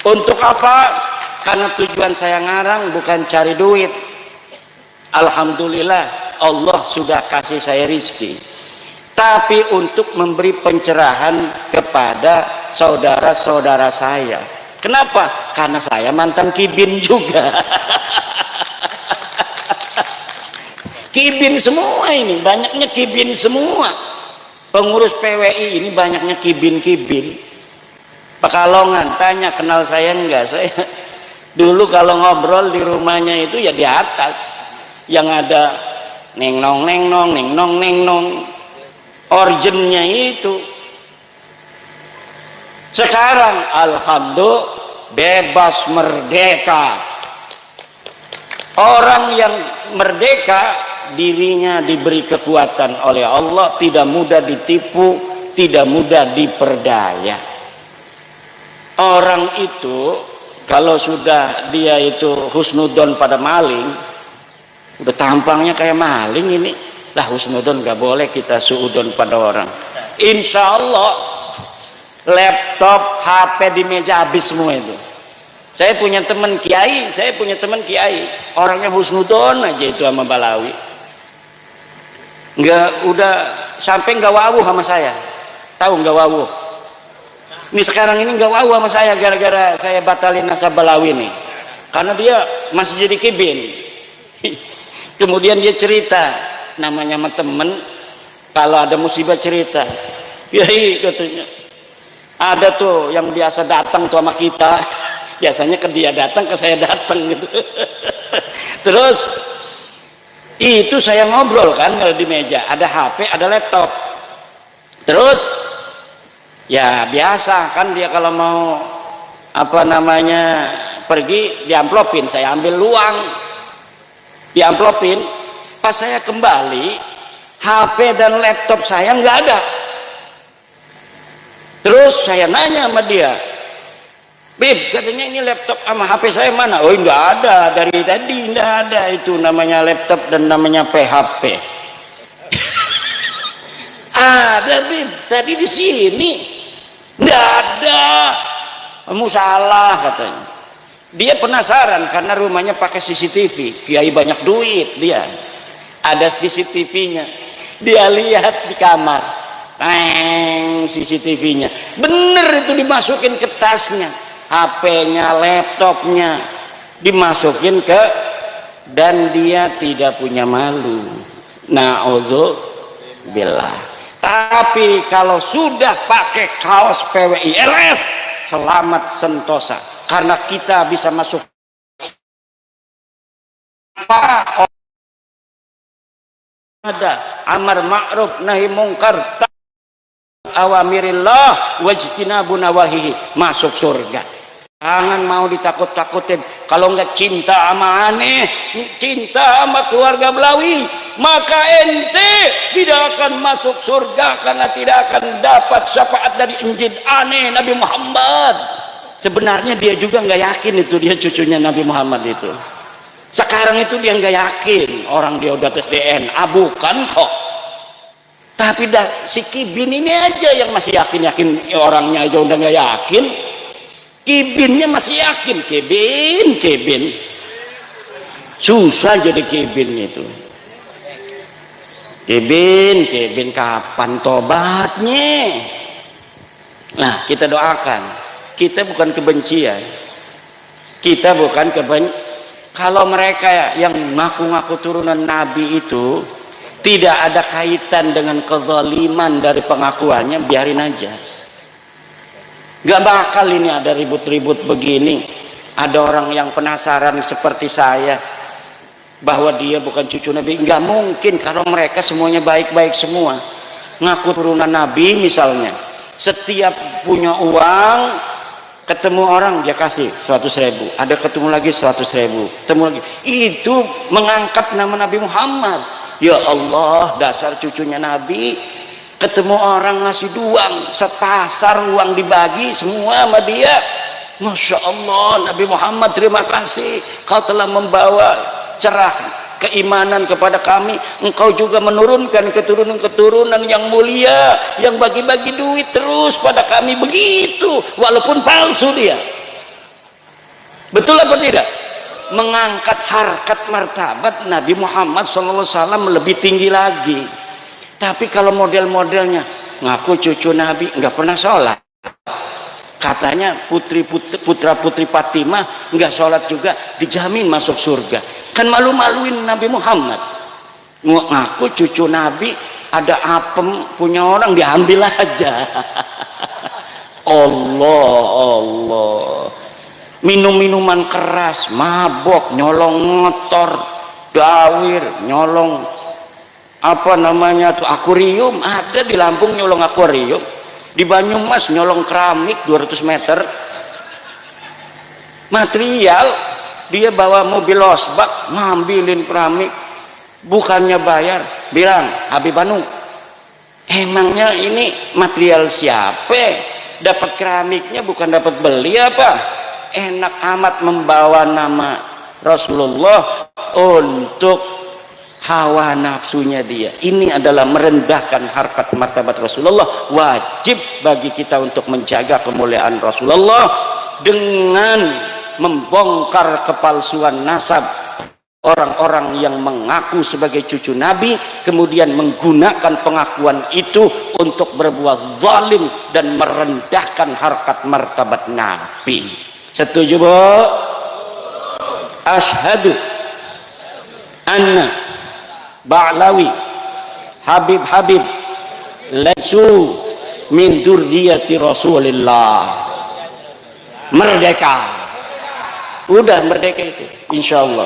Untuk apa? Karena tujuan saya ngarang bukan cari duit. Alhamdulillah Allah sudah kasih saya rizki, tapi untuk memberi pencerahan kepada saudara-saudara saya. Kenapa? Karena saya mantan kibin juga. Kibin semua ini, banyaknya kibin semua. Pengurus PWI ini banyaknya kibin-kibin. Pekalongan, tanya kenal saya enggak? Saya dulu kalau ngobrol di rumahnya itu ya di atas, yang ada neng nong neng nong neng nong neng nong, originnya itu. Sekarang alhamdulillah bebas merdeka. Orang yang merdeka, dirinya diberi kekuatan oleh Allah, tidak mudah ditipu, tidak mudah diperdaya. Orang itu kalau sudah dia itu husnudon pada maling, udah tampangnya kayak maling ini, lah husnudon gak boleh kita suudon pada orang. Insya Allah laptop, HP di meja habis semua itu. Saya punya teman kiai, orangnya husnudon aja itu sama Balawi. Nggak, udah sampai nggak wawuh sama saya. Tahu nggak wawuh? Ini sekarang ini nggak wawuh sama saya gara-gara saya batalin nasab Balawi nih. Karena dia masih jadi kibin. Kemudian dia cerita, namanya sama temen, kalau ada musibah cerita. Yai katanya, ada tuh yang biasa datang tuh sama kita. Biasanya ke dia datang, ke saya datang gitu. Terus itu saya ngobrol kan kalau di meja, ada HP, ada laptop. Terus ya biasa kan dia kalau mau apa namanya pergi diamplopin, saya ambil luang, diamplopin. Pas saya kembali, HP dan laptop saya nggak ada. Terus saya nanya sama dia, Bib, katanya ini laptop sama HP saya mana? Oh, enggak ada, dari tadi enggak ada, itu namanya laptop dan namanya PHP. Ada, Bib, tadi di sini enggak ada. Kamu salah katanya. Dia penasaran karena rumahnya pakai CCTV, kiai banyak duit dia. Ada CCTV-nya. Dia lihat di kamar. Teng, CCTV-nya. Bener itu dimasukin ke tasnya. HP-nya, laptopnya dimasukin ke, dan dia tidak punya malu. Na'udzubillah. Tapi kalau sudah pakai kaos PWI LS, selamat sentosa, karena kita bisa masuk apa ada amar ma'ruf nahi mungkar awamirillah wajtinabu nawahihi, masuk surga. Jangan mau ditakut-takutin. Kalau nggak cinta sama aneh, cinta sama keluarga Belawi, maka ente tidak akan masuk surga karena tidak akan dapat syafaat dari Injil aneh Nabi Muhammad. Sebenarnya dia juga nggak yakin itu dia cucunya Nabi Muhammad itu. Sekarang itu dia nggak yakin orang dia udah tes DNA, bukan kok. Tapi si Kibin ini aja yang masih yakin orangnya aja udah nggak yakin. Kibinnya masih yakin. Kibin susah jadi Kibin itu. Kibin kapan tobatnya? Nah, kita doakan. Kita bukan kebencian. Kalau mereka yang ngaku-ngaku turunan Nabi itu tidak ada kaitan dengan kezaliman dari pengakuannya, biarin aja. Gak bakal ini ada ribut-ribut begini. Ada orang yang penasaran seperti saya bahwa dia bukan cucu Nabi. Gak mungkin, kalau mereka semuanya baik-baik semua. Ngaku turunan Nabi misalnya, setiap punya uang ketemu orang dia kasih 100.000, ada ketemu lagi 100.000, ketemu lagi, itu mengangkat nama Nabi Muhammad. Ya Allah, dasar cucunya Nabi, ketemu orang ngasih duang, sepasar uang dibagi semua sama dia. Masya Allah, Nabi Muhammad terima kasih, kau telah membawa cerah keimanan kepada kami, engkau juga menurunkan keturunan-keturunan yang mulia yang bagi-bagi duit terus pada kami, begitu walaupun palsu dia. Betul apa tidak? Mengangkat harkat martabat Nabi Muhammad SAW lebih tinggi lagi. Tapi kalau model-modelnya ngaku cucu Nabi nggak pernah sholat, katanya putra putri Fatimah nggak sholat juga dijamin masuk surga, kan malu-maluin Nabi Muhammad. Ngaku cucu Nabi, ada apem punya orang diambil aja. Allah, minum minuman keras, mabok, nyolong motor, dawir, nyolong apa namanya tuh akuarium, ada di Lampung nyolong akuarium, di Banyumas nyolong keramik 200 meter material. Dia bawa mobil losbak ngambilin keramik, bukannya bayar, bilang Habib Banu, emangnya ini material siapa? Dapat keramiknya bukan dapat beli apa? Enak amat membawa nama Rasulullah untuk hawa nafsunya dia. Ini adalah merendahkan harkat martabat Rasulullah. Wajib bagi kita untuk menjaga kemuliaan Rasulullah dengan membongkar kepalsuan nasab orang-orang yang mengaku sebagai cucu Nabi, kemudian menggunakan pengakuan itu untuk berbuat zalim dan merendahkan harkat martabat Nabi. Setuju Bu? Asyhadu anna Ba'lawi Habib laisu min dzurriyyati Rasulillah. Merdeka. Udah merdeka itu, insya Allah.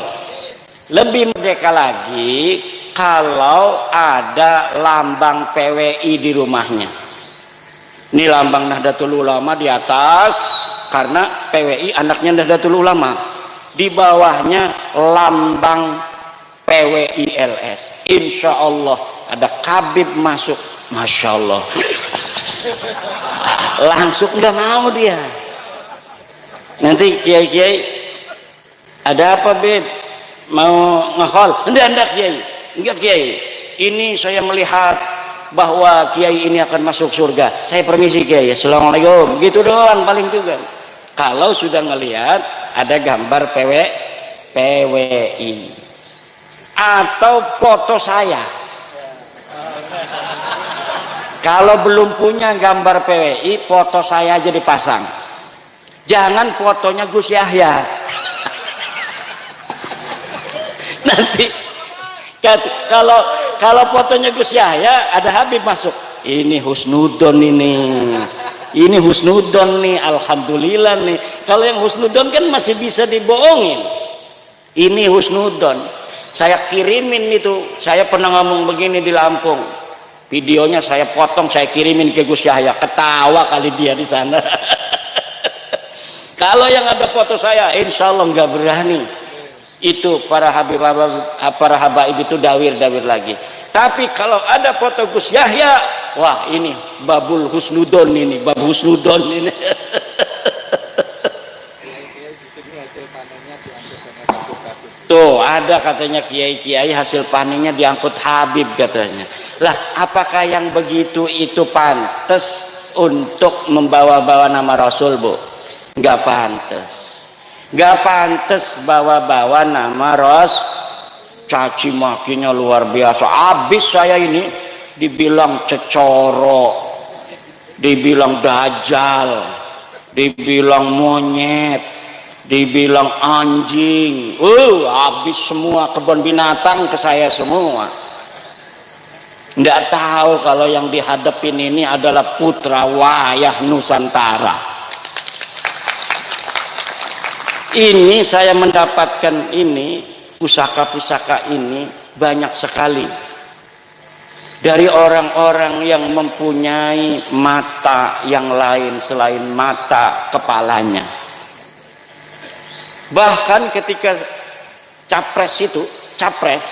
Lebih merdeka lagi kalau ada lambang PWI di rumahnya. Ini lambang Nahdlatul Ulama di atas, karena PWI anaknya Nahdlatul Ulama. Di bawahnya lambang PWI LS. Insya Allah ada Kabib masuk, masya Allah. Langsung nggak mau dia. Nanti kiai-kiai, ada apa Beb? Mau ngehol? Enggak Kiai, enggak Kiai, ini saya melihat bahwa Kiai ini akan masuk surga, saya permisi Kiai, assalamualaikum, gitu doang paling juga. Kalau sudah ngelihat ada gambar PWI atau foto saya, kalau belum punya gambar PWI, foto saya aja dipasang, jangan fotonya Gus Yahya. Nanti kalau fotonya Gus Yahya ada Habib masuk, ini husnudon, ini husnudon nih, alhamdulillah nih. Kalau yang husnudon kan masih bisa dibohongin, ini husnudon. Saya kirimin itu, saya pernah ngomong begini di Lampung, videonya saya potong, saya kirimin ke Gus Yahya, ketawa kali dia di sana. Kalau yang ada foto saya, insya Allah nggak berani. Itu para habaib itu dawir lagi. Tapi kalau ada foto Gus Yahya, wah ini babul husnudon, ini bab husnudon ini. Tuh ada katanya kiai-kiai hasil panennya diangkut Habib katanya. Lah apakah yang begitu itu pantas untuk membawa-bawa nama Rasul, Bu? Nggak pantas. Gak pantas bawa-bawa nama caci makinya luar biasa. Abis saya ini dibilang cecoro, dibilang dajjal, dibilang monyet, dibilang anjing. Habis semua kebun binatang ke saya semua. Nggak tahu kalau yang dihadapin ini adalah putra wayah Nusantara. Ini saya mendapatkan ini pusaka-pusaka ini banyak sekali. dari orang-orang yang mempunyai mata yang lain selain mata kepalanya. Bahkan ketika capres,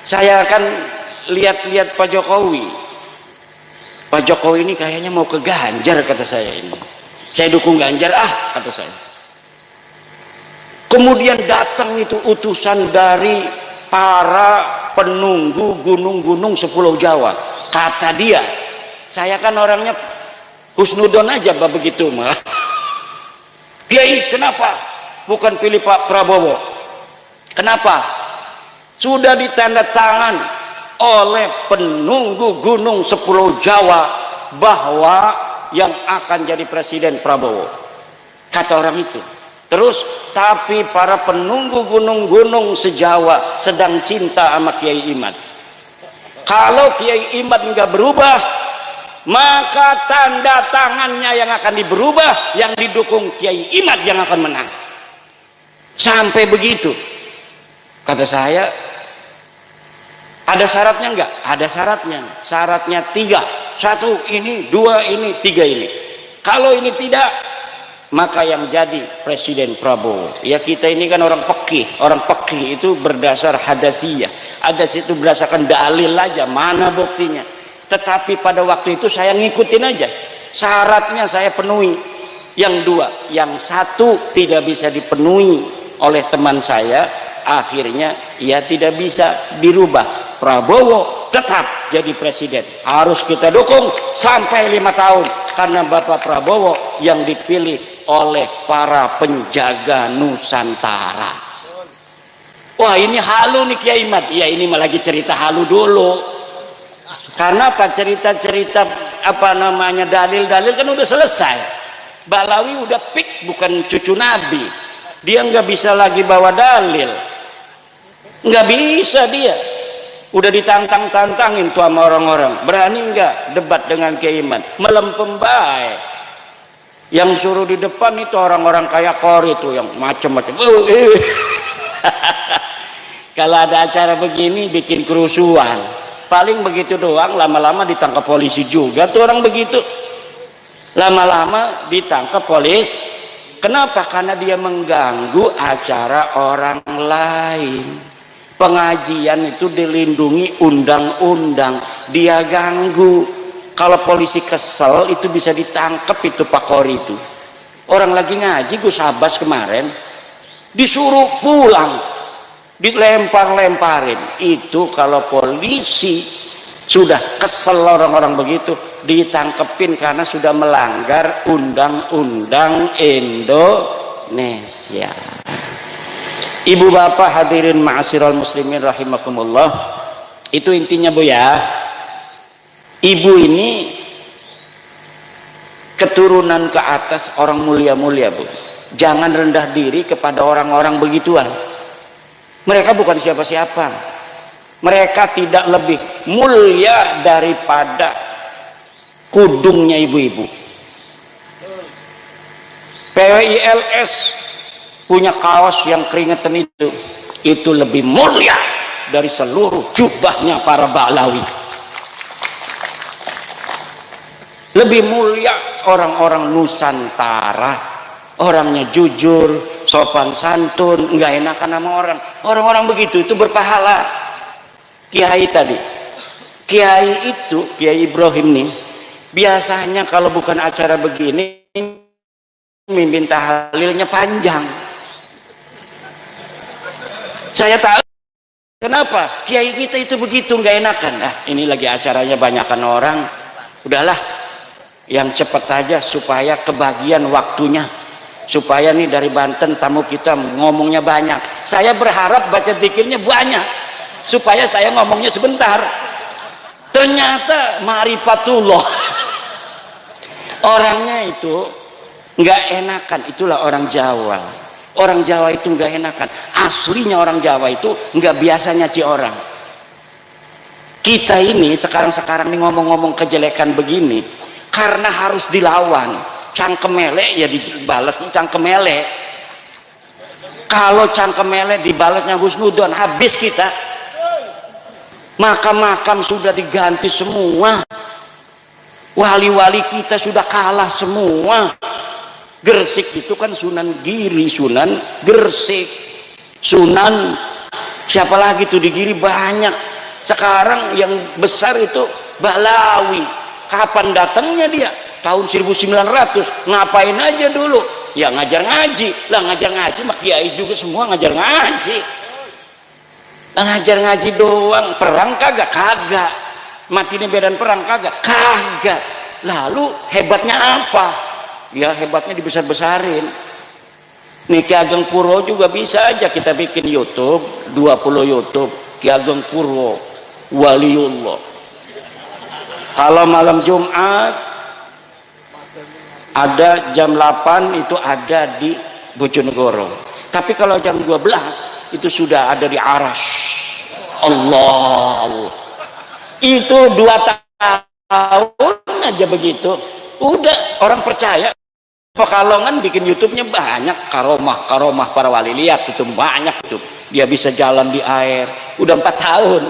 saya akan lihat-lihat Pak Jokowi. Pak Jokowi ini kayaknya mau ke Ganjar, kata saya ini. Saya dukung Ganjar, kata saya. Kemudian datang itu utusan dari para penunggu gunung-gunung sepuluh Jawa. Kata dia, saya kan orangnya husnudon aja begitu mah. Kiai, kenapa bukan pilih Pak Prabowo? Kenapa? Sudah ditanda tangan oleh penunggu gunung sepuluh Jawa bahwa yang akan jadi presiden Prabowo. Kata orang itu. Terus, tapi para penunggu gunung-gunung sejawa sedang cinta sama Kiai Imad. Kalau Kiai Imad nggak berubah, maka tanda tangannya yang akan diberubah, yang didukung Kiai Imad yang akan menang. Sampai begitu. Kata saya, ada syaratnya enggak? Ada syaratnya. Syaratnya 3. 1 ini, 2 ini, 3 ini. Kalau ini tidak, maka yang jadi presiden Prabowo. Ya, kita ini kan orang pekih. Orang pekih itu berdasar hadasiyah. Hadas itu berdasarkan dalil aja, mana buktinya. Tetapi pada waktu itu saya ngikutin aja. Syaratnya saya penuhi. Yang 2, yang 1 tidak bisa dipenuhi oleh teman saya. Akhirnya ia tidak bisa dirubah. Prabowo tetap jadi presiden, harus kita dukung sampai 5 tahun, karena Bapak Prabowo yang dipilih oleh para penjaga Nusantara. Wah, ini halu nih Kiai Imad. Ya, ini malah lagi cerita halu dulu. Karena apa? Cerita-cerita dalil-dalil kan udah selesai. Balawi udah pik, bukan cucu Nabi. Dia nggak bisa lagi bawa dalil, nggak bisa dia. Udah ditantang-tantangin tuh sama orang-orang. Berani nggak debat dengan Kiai Imad? Melempem baik. Yang suruh di depan itu orang-orang kayak Kori itu yang macam-macam. Kalau ada acara begini bikin kerusuhan, paling begitu doang, lama-lama ditangkap polisi juga tuh orang begitu. Lama-lama ditangkap polisi. Kenapa? Karena dia mengganggu acara orang lain. Pengajian itu dilindungi undang-undang, dia ganggu. Kalau polisi kesel itu bisa ditangkap itu Pak Kori itu. Orang lagi ngaji Gus Abbas kemarin disuruh pulang, dilempar-lemparin. Itu kalau polisi sudah kesel orang-orang begitu, ditangkepin karena sudah melanggar undang-undang Indonesia. Ibu bapak hadirin ma'asyiral muslimin rahimakumullah, itu intinya Bu ya. Ibu ini keturunan ke atas orang mulia-mulia Bu. Jangan rendah diri kepada orang-orang begituan. Mereka bukan siapa-siapa. Mereka tidak lebih mulia daripada kudungnya ibu-ibu. PWILS punya kaos yang keringetan itu lebih mulia dari seluruh jubahnya para Ba'lawi. Lebih mulia orang-orang Nusantara, orangnya jujur, sopan santun, nggak enakan sama orang. Orang-orang begitu itu berpahala. Kiai tadi, Kiai itu, Kiai Ibrahim nih, biasanya kalau bukan acara begini, mimpin tahlilnya panjang. Saya tahu kenapa Kiai kita itu begitu nggak enakan. Ini lagi acaranya banyakan orang, udahlah yang cepat aja supaya kebagian waktunya, supaya nih dari Banten tamu kita ngomongnya banyak. Saya berharap baca dzikirnya banyak supaya saya ngomongnya sebentar. Ternyata ma'rifatullah orangnya itu nggak enakan. Itulah orang Jawa. Orang Jawa itu nggak enakan. Aslinya orang Jawa itu nggak biasa nyaci orang. Kita ini sekarang-sekarang nih ngomong-ngomong kejelekan begini karena harus dilawan. Cangkem elek ya dibalas cangkem elek. Kalau cangkem elek dibalasnya husnudon, habis kita. Makam-makam sudah diganti semua, wali-wali kita sudah kalah semua. Gresik itu kan Sunan Giri, Sunan Gresik, Sunan siapa lagi tuh di Giri banyak. Sekarang yang besar itu Balawi. Kapan datangnya dia? Tahun 1900. Ngapain aja dulu? Ya ngajar ngaji. Lah ngajar ngaji mak kiai juga semua ngajar ngaji. Lah ngajar ngaji doang. Perang kagak? Kagak. Mati di medan perang kagak? Kagak. Lalu hebatnya apa? Ya hebatnya dibesar-besarin. Nih Ki Ageng Purwo juga bisa aja kita bikin YouTube, 20 YouTube Ki Ageng Purwo Waliullah. Kalau malam Jumat ada jam 8 itu ada di Bojonegoro. Tapi kalau jam 12 itu sudah ada di Arash. Allah. Itu 2 tahun aja begitu. Udah orang percaya. Pekalongan bikin YouTube-nya banyak, karomah para wali, lihat itu banyak itu. Dia bisa jalan di air, udah 4 tahun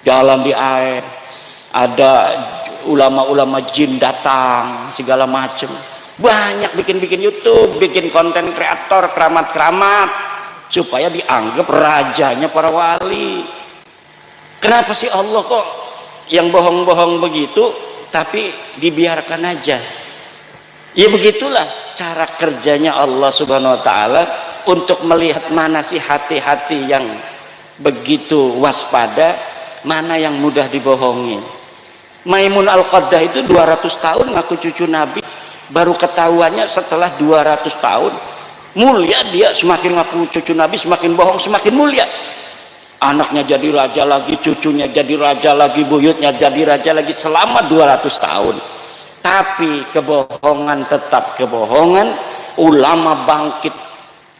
jalan di air. Ada ulama-ulama jin datang segala macem, banyak bikin YouTube, bikin konten kreator, keramat-keramat supaya dianggap rajanya para wali. Kenapa sih Allah kok yang bohong-bohong begitu tapi dibiarkan aja? Ya begitulah cara kerjanya Allah Subhanahu wa taala untuk melihat mana sih hati-hati yang begitu waspada, mana yang mudah dibohongin. Maimun Al-Qaddah itu 200 tahun ngaku cucu Nabi, baru ketahuannya setelah 200 tahun. Mulia dia, semakin ngaku cucu Nabi semakin bohong semakin mulia. Anaknya jadi raja lagi, cucunya jadi raja lagi, buyutnya jadi raja lagi selama 200 tahun. Tapi kebohongan tetap kebohongan. Ulama bangkit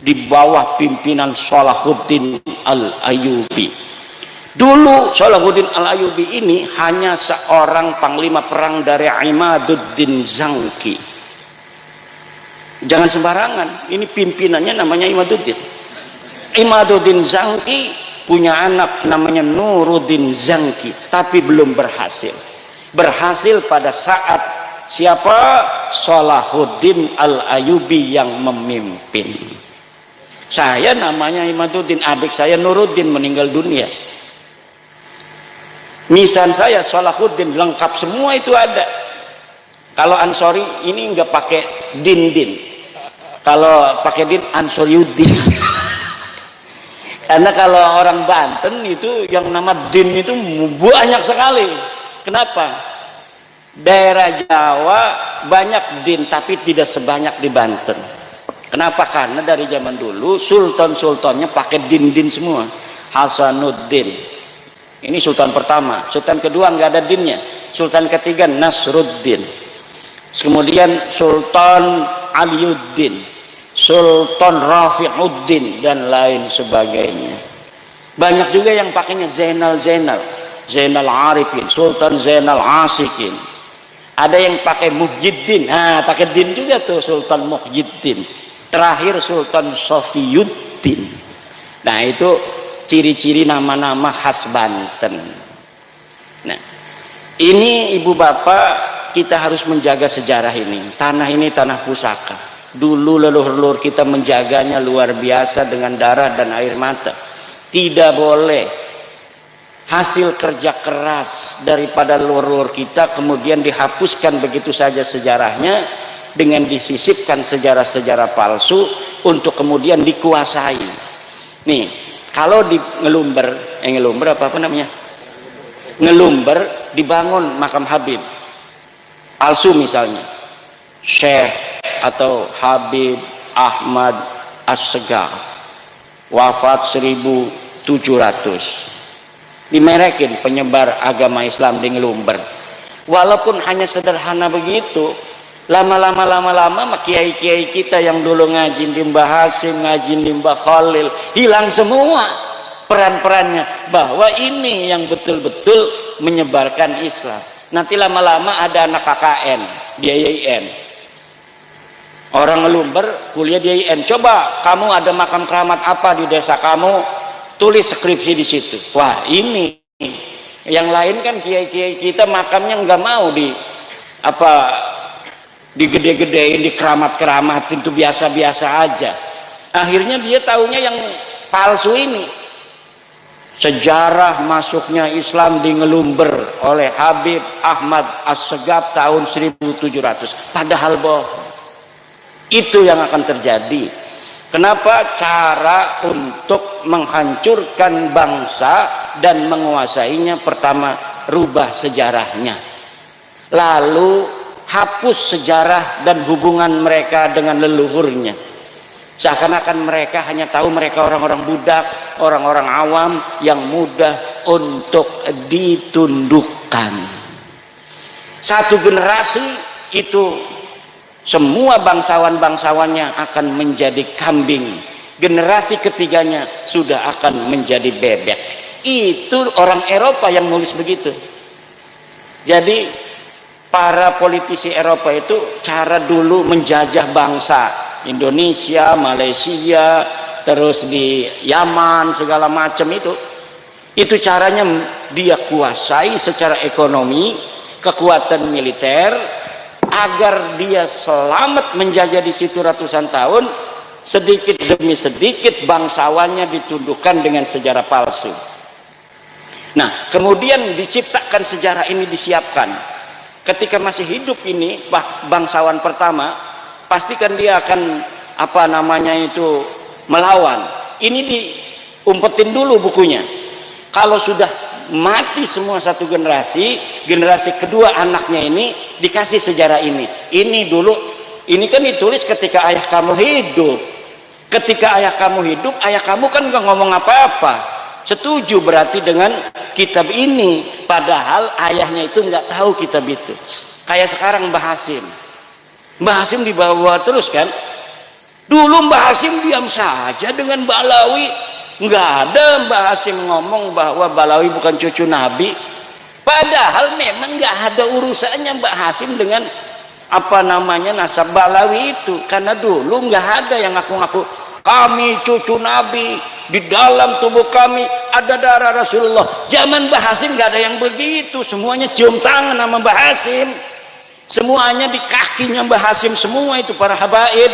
di bawah pimpinan Salahuddin Al-Ayyubi. Dulu Salahuddin Al-Ayyubi ini hanya seorang panglima perang dari Imaduddin Zangki. Jangan sembarangan, ini pimpinannya namanya Imaduddin. Imaduddin Zangki punya anak namanya Nuruddin Zangki, tapi belum berhasil. Berhasil pada saat siapa? Salahuddin Al-Ayyubi yang memimpin. Saya namanya Imaduddin, adik saya Nuruddin meninggal dunia. Nisan saya Salahuddin, lengkap semua itu ada. Kalau Ansori ini nggak pakai din. Kalau pakai din Ansoriuddin. Karena kalau orang Banten itu yang nama din itu banyak sekali. Kenapa? Daerah Jawa banyak din tapi tidak sebanyak di Banten. Kenapa? Karena dari zaman dulu sultan-sultannya pakai din semua. Hasanuddin ini sultan pertama, sultan kedua nggak ada dinnya, sultan ketiga Nasruddin, kemudian Sultan Aliuddin, Sultan Rafiuddin dan lain sebagainya. Banyak juga yang pakainya Zainal Arifin, Sultan Zainal Asikin. Ada yang pakai Muhyiddin, pakai din juga tuh Sultan Muhyiddin. Terakhir Sultan Sofiyuddin. Nah itu ciri-ciri nama-nama khas Banten. Nah ini ibu bapak kita harus menjaga sejarah ini. Tanah ini tanah pusaka. Dulu leluhur-leluhur kita menjaganya luar biasa dengan darah dan air mata. Tidak boleh hasil kerja keras daripada leluhur kita kemudian dihapuskan begitu saja sejarahnya dengan disisipkan sejarah-sejarah palsu untuk kemudian dikuasai. Nih, kalau di Ngelumber apa namanya? Ngelumber dibangun makam Habib palsu misalnya, Syekh atau Habib Ahmad As-Segar wafat 1700. Dimerekin penyebar agama Islam di Ngelumber. Walaupun hanya sederhana begitu, lama-lama kiai-kiai kita yang dulu ngaji di Mbah Hasim, ngaji di Mbah Khalil, hilang semua peran-perannya bahwa ini yang betul-betul menyebarkan Islam. Nanti lama-lama ada anak KKN di IAIN, orang Ngelumber kuliah di IAIN, coba kamu ada makam keramat apa di desa kamu, tulis skripsi di situ. Wah, ini Yang lain kan kiai-kiai kita makamnya nggak mau digede-gedein, dikeramat-keramatin, itu biasa-biasa aja. Akhirnya dia taunya yang palsu ini. Sejarah masuknya Islam di Ngelumber oleh Habib Ahmad As-Segaf tahun 1700, padahal bohong. Itu yang akan terjadi. Kenapa? Cara untuk menghancurkan bangsa dan menguasainya, pertama rubah sejarahnya, lalu hapus sejarah dan hubungan mereka dengan leluhurnya. Seakan-akan mereka hanya tahu mereka orang-orang budak, orang-orang awam yang mudah untuk ditundukkan. Satu generasi itu semua bangsawan-bangsawannya akan menjadi kambing. Generasi ketiganya sudah akan menjadi bebek. Itu orang Eropa yang nulis begitu. Jadi para politisi Eropa itu cara dulu menjajah bangsa Indonesia, Malaysia, terus di Yaman, segala macam itu caranya dia kuasai secara ekonomi, kekuatan militer, agar dia selamat menjajah di situ ratusan tahun. Sedikit demi sedikit bangsawannya ditundukkan dengan sejarah palsu. Nah, kemudian diciptakan sejarah ini, disiapkan. Ketika masih hidup ini bangsawan pertama, pastikan dia akan melawan. Ini diumpetin dulu bukunya. Kalau sudah mati semua satu generasi, generasi kedua anaknya ini dikasih sejarah ini. Ini kan ditulis ketika ayah kamu hidup. Ketika ayah kamu hidup, ayah kamu kan nggak ngomong apa-apa. Setuju berarti dengan kitab ini, padahal ayahnya itu nggak tahu kitab itu. Kayak sekarang Mbah Hasim. Mbah Hasim dibawa terus kan. Dulu Mbah Hasim diam saja dengan Balawi. Nggak ada Mbah Hasim ngomong bahwa Balawi bukan cucu Nabi. Padahal memang nggak ada urusannya Mbah Hasim dengan nasab Balawi itu. Karena dulu nggak ada yang ngaku-ngaku kami cucu Nabi, di dalam tubuh kami ada darah Rasulullah. Zaman Mbah Hasim nggak ada yang begitu. Semuanya cium tangan sama Mbah Hasim. Semuanya di kakinya Mbah Hasim semua itu para habaib.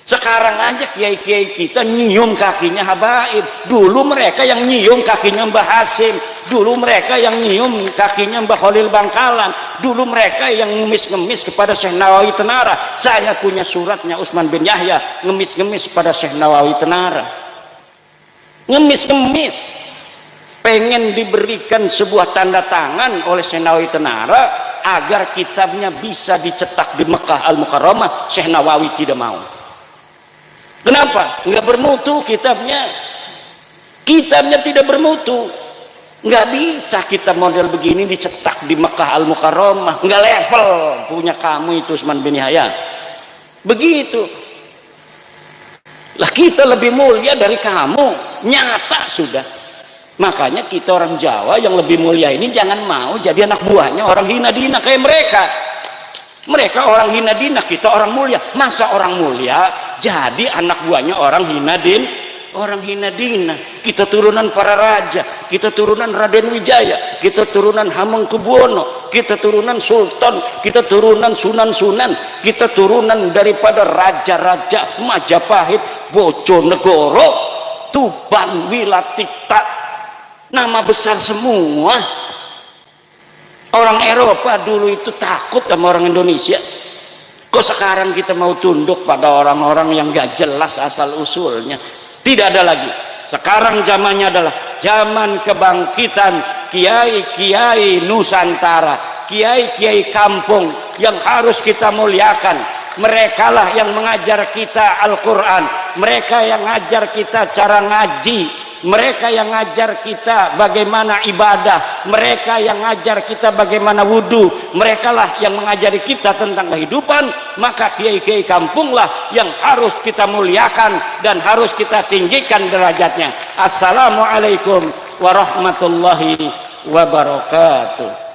Sekarang aja kiai-kiai kita nyium kakinya habaib. Dulu mereka yang nyium kakinya Mbah Hasim. Dulu mereka yang nyium kakinya Mbah Khalil Bangkalan. Dulu mereka yang ngemis-ngemis kepada Syekh Nawawi Tenara. Saya punya suratnya Utsman bin Yahya ngemis-ngemis pada Syekh Nawawi Tenara. Ngemis-ngemis. Pengen diberikan sebuah tanda tangan oleh Syekh Nawawi Tenara agar kitabnya bisa dicetak di Mekah Al-Mukarramah. Syekh Nawawi tidak mau. Kenapa? Nggak bermutu kitabnya. Kitabnya tidak bermutu. Nggak bisa kitab model begini dicetak di Mekah Al-Mukarramah. Nggak level punya kamu itu Utsman bin Yahya. Begitu. Lah kita lebih mulia dari kamu. Nyata sudah. Makanya kita orang Jawa yang lebih mulia ini jangan mau jadi anak buahnya orang hina dina kayak mereka. Mereka orang hina dina, kita orang mulia. Masa orang mulia jadi anak buahnya orang hina dina. Kita turunan para raja, kita turunan Raden Wijaya, kita turunan Hamengkubuwono, kita turunan sultan, kita turunan sunan-sunan, kita turunan daripada raja-raja Majapahit, Bojonegoro, Tuban, Wilatita. Nama besar semua. Orang Eropa dulu itu takut sama orang Indonesia. Kok sekarang kita mau tunduk pada orang-orang yang gak jelas asal usulnya? Tidak ada lagi. Sekarang zamannya adalah zaman kebangkitan kiai-kiai Nusantara, kiai-kiai kampung yang harus kita muliakan. Mereka lah yang mengajar kita Al-Quran. Mereka yang ngajar kita cara ngaji. Mereka yang ngajar kita bagaimana ibadah. Mereka yang ngajar kita bagaimana wudhu. Mereka lah yang mengajari kita tentang kehidupan. Maka kiai-kiai kampung lah yang harus kita muliakan dan harus kita tinggikan derajatnya. Assalamualaikum warahmatullahi wabarakatuh.